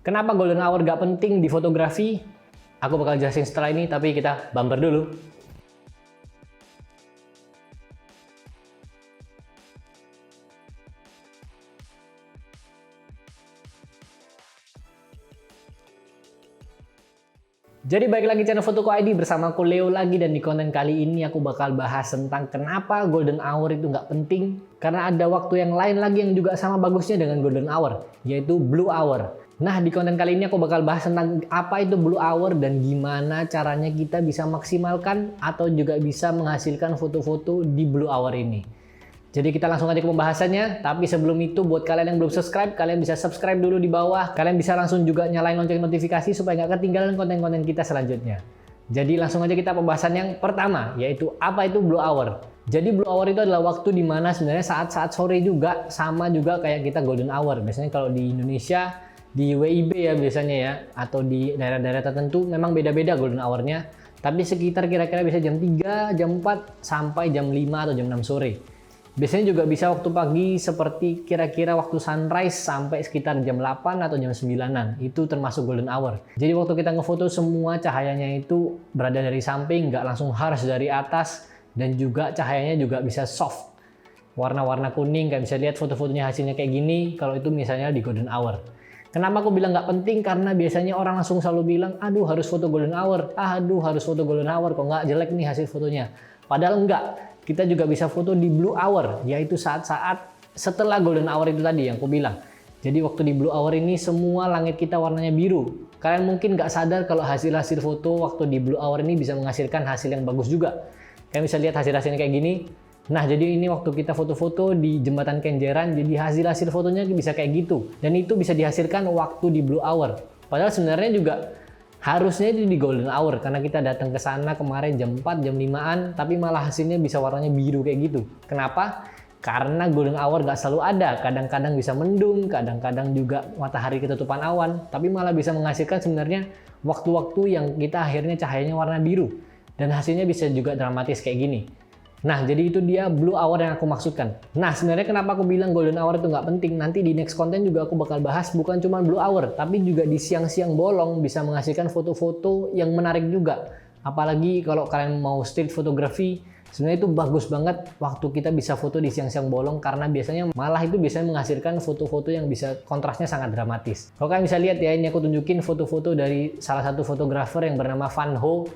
Kenapa golden hour gak penting di fotografi? Aku bakal jelasin setelah ini, tapi kita bumper dulu. Jadi balik lagi channel Fotoku ID bersama aku Leo lagi, dan di konten kali ini aku bakal bahas tentang kenapa golden hour itu nggak penting. Karena ada waktu yang lain lagi yang juga sama bagusnya dengan golden hour, yaitu blue hour. Nah, di konten kali ini aku bakal bahas tentang apa itu blue hour dan gimana caranya kita bisa maksimalkan atau juga bisa menghasilkan foto-foto di blue hour ini. Jadi kita langsung aja ke pembahasannya, tapi sebelum itu buat kalian yang belum subscribe, kalian bisa subscribe dulu di bawah. Kalian bisa langsung juga nyalain lonceng notifikasi supaya nggak ketinggalan konten-konten kita selanjutnya. Jadi langsung aja kita pembahasan yang pertama, yaitu apa itu blue hour. Jadi blue hour itu adalah waktu dimana sebenarnya saat-saat sore juga sama juga kayak kita golden hour. Biasanya kalau di Indonesia, di WIB ya biasanya ya, atau di daerah-daerah tertentu memang beda-beda golden hour-nya. Tapi sekitar kira-kira bisa jam 3, jam 4, sampai jam 5 atau jam 6 sore. Biasanya juga bisa waktu pagi seperti kira-kira waktu sunrise sampai sekitar jam 8 atau jam 9-an. Itu termasuk golden hour. Jadi waktu kita ngefoto semua cahayanya itu berada dari samping, nggak langsung harsh dari atas. Dan juga cahayanya juga bisa soft. Warna-warna kuning, kayak bisa lihat foto-fotonya hasilnya kayak gini. Kalau itu misalnya di golden hour. Kenapa aku bilang nggak penting? Karena biasanya orang langsung selalu bilang, aduh harus foto golden hour. Aduh harus foto golden hour, kok nggak jelek nih hasil fotonya. Padahal enggak. Kita juga bisa foto di blue hour, yaitu saat-saat setelah golden hour itu tadi yang aku bilang. Jadi waktu di blue hour ini semua langit kita warnanya biru. Kalian mungkin nggak sadar kalau hasil-hasil foto waktu di blue hour ini bisa menghasilkan hasil yang bagus juga. Kalian bisa lihat hasil-hasilnya kayak gini. Nah, jadi ini waktu kita foto-foto di Jembatan Kenjeran, jadi hasil-hasil fotonya bisa kayak gitu. Dan itu bisa dihasilkan waktu di blue hour. Padahal sebenarnya juga harusnya itu di golden hour, karena kita datang ke sana kemarin jam 4, jam 5-an, tapi malah hasilnya bisa warnanya biru kayak gitu. Kenapa? Karena golden hour nggak selalu ada. Kadang-kadang bisa mendung, kadang-kadang juga matahari ketutupan awan, tapi malah bisa menghasilkan sebenarnya waktu-waktu yang kita akhirnya cahayanya warna biru. Dan hasilnya bisa juga dramatis kayak gini. Nah, jadi itu dia blue hour yang aku maksudkan. Nah, sebenarnya kenapa aku bilang golden hour itu nggak penting? Nanti di next konten juga aku bakal bahas bukan cuma blue hour, tapi juga di siang-siang bolong bisa menghasilkan foto-foto yang menarik juga. Apalagi kalau kalian mau street photography, sebenarnya itu bagus banget waktu kita bisa foto di siang-siang bolong, karena biasanya malah itu biasanya menghasilkan foto-foto yang bisa kontrasnya sangat dramatis. Kalau kalian bisa lihat ya, ini aku tunjukin foto-foto dari salah satu fotografer yang bernama Van Ho.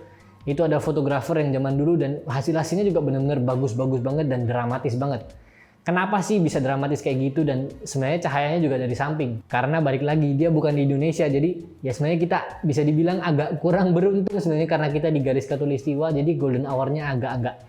Itu ada fotografer yang zaman dulu dan hasil-hasilnya juga benar-benar bagus-bagus banget dan dramatis banget. Kenapa sih bisa dramatis kayak gitu dan sebenarnya cahayanya juga dari samping? Karena balik lagi dia bukan di Indonesia, jadi ya sebenarnya kita bisa dibilang agak kurang beruntung sebenarnya karena kita di garis khatulistiwa, jadi golden hour-nya agak-agak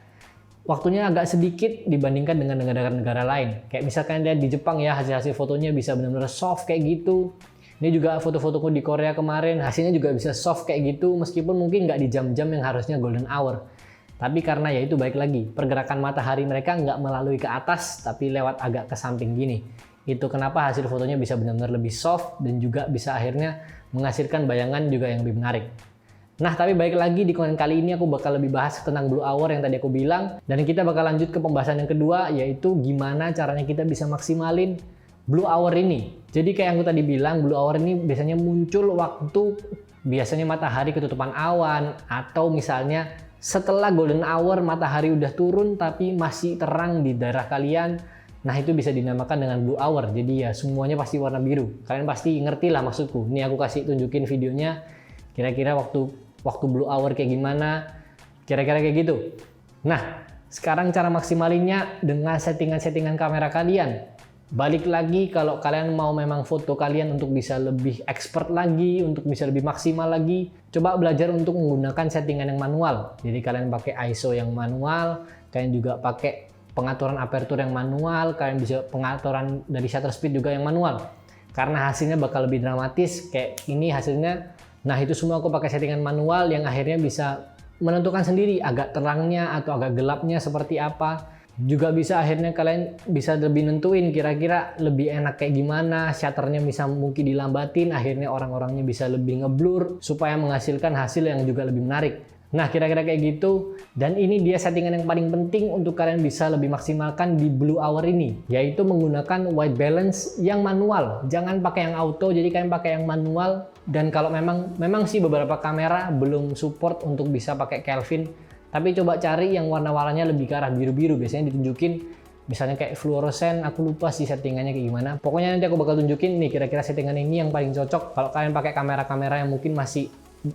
waktunya agak sedikit dibandingkan dengan negara-negara lain. Kayak misalkan lihat di Jepang ya, hasil-hasil fotonya bisa benar-benar soft kayak gitu. Ini juga foto-fotoku di Korea kemarin, hasilnya juga bisa soft kayak gitu, meskipun mungkin nggak di jam-jam yang harusnya golden hour. Tapi karena ya itu balik lagi, pergerakan matahari mereka nggak melalui ke atas, tapi lewat agak ke samping gini. Itu kenapa hasil fotonya bisa benar-benar lebih soft dan juga bisa akhirnya menghasilkan bayangan juga yang lebih menarik. Nah, tapi balik lagi di konten kali ini aku bakal lebih bahas tentang blue hour yang tadi aku bilang. Dan kita bakal lanjut ke pembahasan yang kedua, yaitu gimana caranya kita bisa maksimalin blue hour ini. Jadi kayak yang aku tadi bilang, blue hour ini biasanya muncul waktu biasanya matahari ketutupan awan, atau misalnya setelah golden hour matahari udah turun tapi masih terang di daerah kalian. Nah, itu bisa dinamakan dengan blue hour. Jadi ya semuanya pasti warna biru. Kalian pasti ngerti lah maksudku. Ini aku kasih tunjukin videonya. Kira-kira waktu blue hour kayak gimana. Kira-kira kayak gitu. Nah, sekarang cara maksimalinnya dengan settingan-settingan kamera kalian. Balik lagi, kalau kalian mau memang foto kalian untuk bisa lebih expert lagi, untuk bisa lebih maksimal lagi, coba belajar untuk menggunakan settingan yang manual. Jadi kalian pakai ISO yang manual, kalian juga pakai pengaturan aperture yang manual, kalian bisa pengaturan dari shutter speed juga yang manual. Karena hasilnya bakal lebih dramatis, kayak ini hasilnya. Nah, itu semua aku pakai settingan manual yang akhirnya bisa menentukan sendiri agak terangnya atau agak gelapnya seperti apa. Juga bisa akhirnya kalian bisa lebih nentuin kira-kira lebih enak kayak gimana, shutternya bisa mungkin dilambatin, akhirnya orang-orangnya bisa lebih ngeblur supaya menghasilkan hasil yang juga lebih menarik. Nah, kira-kira kayak gitu. Dan ini dia settingan yang paling penting untuk kalian bisa lebih maksimalkan di Blue Hour ini, yaitu menggunakan white balance yang manual. Jangan pakai yang auto, jadi kalian pakai yang manual. Dan kalau memang sih beberapa kamera belum support untuk bisa pakai Kelvin, tapi coba cari yang warna-warnanya lebih ke arah biru-biru. Biasanya ditunjukin misalnya kayak fluorescent, aku lupa sih settingannya kayak gimana. Pokoknya nanti aku bakal tunjukin nih kira-kira settingan ini yang paling cocok kalau kalian pakai kamera-kamera yang mungkin masih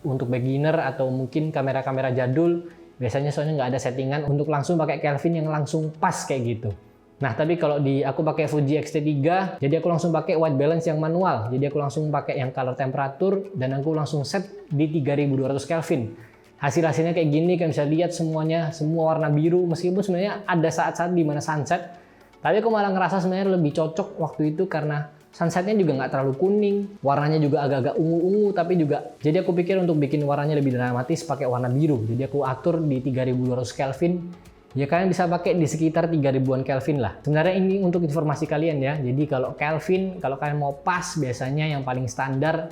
untuk beginner atau mungkin kamera-kamera jadul. Biasanya soalnya nggak ada settingan untuk langsung pakai Kelvin yang langsung pas kayak gitu. Nah, tapi kalau aku pakai Fuji X-T3, jadi aku langsung pakai white balance yang manual. Jadi aku langsung pakai yang color temperature dan aku langsung set di 3200 Kelvin. Hasil-hasilnya kayak gini, kalian bisa lihat semuanya, semua warna biru, meskipun sebenarnya ada saat-saat di mana sunset. Tapi aku malah ngerasa sebenarnya lebih cocok waktu itu karena sunsetnya juga nggak terlalu kuning, warnanya juga agak-agak ungu-ungu, tapi juga jadi aku pikir untuk bikin warnanya lebih dramatis pakai warna biru. Jadi aku atur di 3200 Kelvin. Ya kalian bisa pakai di sekitar 3000-an Kelvin lah. Sebenarnya ini untuk informasi kalian ya. Jadi kalau Kelvin, kalau kalian mau pas biasanya yang paling standar,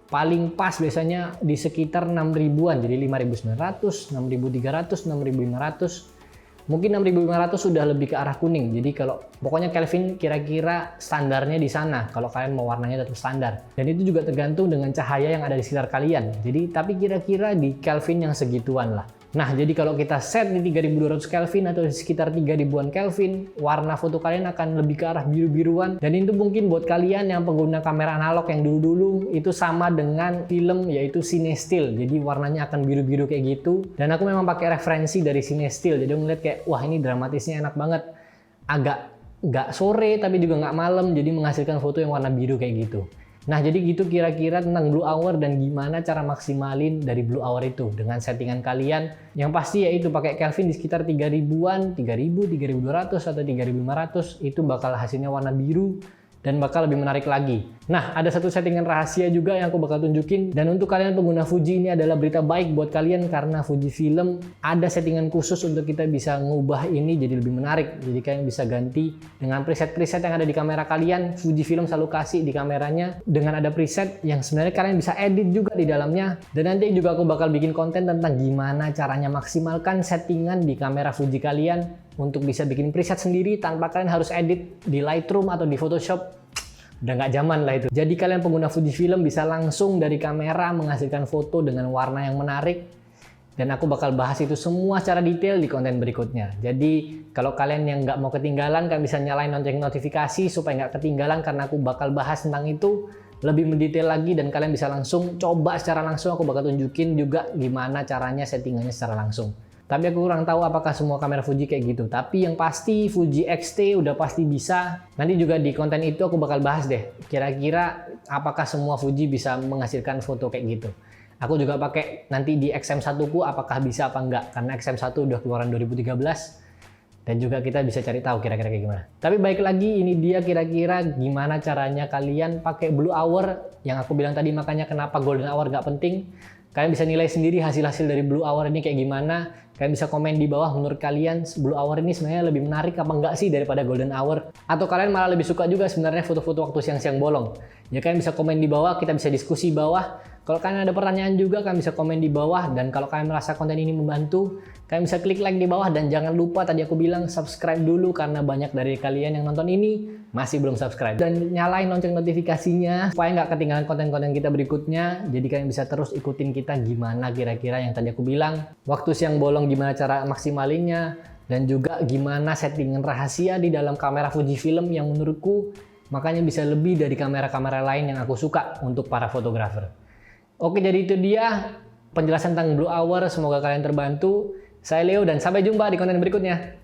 paling pas biasanya di sekitar 6000-an. Jadi 5900, 6300, 6500. Mungkin 6500 sudah lebih ke arah kuning. Jadi kalau pokoknya Kelvin kira-kira standarnya di sana kalau kalian mau warnanya tetap standar. Dan itu juga tergantung dengan cahaya yang ada di sekitar kalian. Jadi tapi kira-kira di Kelvin yang segituan lah. Nah, jadi kalau kita set di 3200 Kelvin atau di sekitar 3000-an Kelvin, warna foto kalian akan lebih ke arah biru-biruan. Dan itu mungkin buat kalian yang pengguna kamera analog yang dulu-dulu itu sama dengan film yaitu CineStill. Jadi warnanya akan biru-biru kayak gitu. Dan aku memang pakai referensi dari CineStill. Jadi aku ngeliat kayak wah ini dramatisnya enak banget. Agak nggak sore tapi juga nggak malam. Jadi menghasilkan foto yang warna biru kayak gitu. Nah, jadi gitu kira-kira tentang Blue Hour dan gimana cara maksimalin dari Blue Hour itu dengan settingan kalian. Yang pasti yaitu pakai Kelvin di sekitar 3000-an, 3000, 3200 atau 3500 itu bakal hasilnya warna biru dan bakal lebih menarik lagi. Nah, ada satu settingan rahasia juga yang aku bakal tunjukin. Dan untuk kalian pengguna Fuji ini adalah berita baik buat kalian karena Fujifilm ada settingan khusus untuk kita bisa ngubah ini jadi lebih menarik. Jadi kalian bisa ganti dengan preset-preset yang ada di kamera kalian. Fujifilm selalu kasih di kameranya dengan ada preset yang sebenarnya kalian bisa edit juga di dalamnya. Dan nanti juga aku bakal bikin konten tentang gimana caranya maksimalkan settingan di kamera Fuji kalian untuk bisa bikin preset sendiri tanpa kalian harus edit di Lightroom atau di Photoshop. Udah nggak zaman lah itu. Jadi kalian pengguna Fujifilm bisa langsung dari kamera menghasilkan foto dengan warna yang menarik. Dan aku bakal bahas itu semua secara detail di konten berikutnya. Jadi kalau kalian yang nggak mau ketinggalan, kalian bisa nyalain lonceng notifikasi supaya nggak ketinggalan karena aku bakal bahas tentang itu lebih mendetail lagi dan kalian bisa langsung coba secara langsung. Aku bakal tunjukin juga gimana caranya settingannya secara langsung. Tapi aku kurang tahu apakah semua kamera Fuji kayak gitu. Tapi yang pasti Fuji X-T udah pasti bisa. Nanti juga di konten itu aku bakal bahas deh. Kira-kira apakah semua Fuji bisa menghasilkan foto kayak gitu. Aku juga pakai nanti di XM1 ku apakah bisa apa enggak. Karena XM1 udah keluaran 2013. Dan juga kita bisa cari tahu kira-kira kayak gimana. Tapi baik lagi ini dia kira-kira gimana caranya kalian pakai Blue Hour. Yang aku bilang tadi makanya kenapa Golden Hour nggak penting. Kalian bisa nilai sendiri hasil-hasil dari Blue Hour ini kayak gimana. Kalian bisa komen di bawah menurut kalian Blue Hour ini sebenarnya lebih menarik apa enggak sih daripada Golden Hour. Atau kalian malah lebih suka juga sebenarnya foto-foto waktu siang-siang bolong. Ya kalian bisa komen di bawah, kita bisa diskusi bawah. Kalau kalian ada pertanyaan juga, kalian bisa komen di bawah. Dan kalau kalian merasa konten ini membantu, kalian bisa klik like di bawah. Dan jangan lupa tadi aku bilang subscribe dulu karena banyak dari kalian yang nonton ini masih belum subscribe. Dan nyalain lonceng notifikasinya supaya nggak ketinggalan konten-konten kita berikutnya. Jadi kalian bisa terus ikutin kita gimana kira-kira yang tadi aku bilang. Waktu siang bolong gimana cara maksimalinnya. Dan juga gimana settingan rahasia di dalam kamera Fujifilm yang menurutku makanya bisa lebih dari kamera-kamera lain yang aku suka untuk para fotografer. Oke, jadi itu dia penjelasan tentang Blue Hour. Semoga kalian terbantu. Saya Leo dan sampai jumpa di konten berikutnya.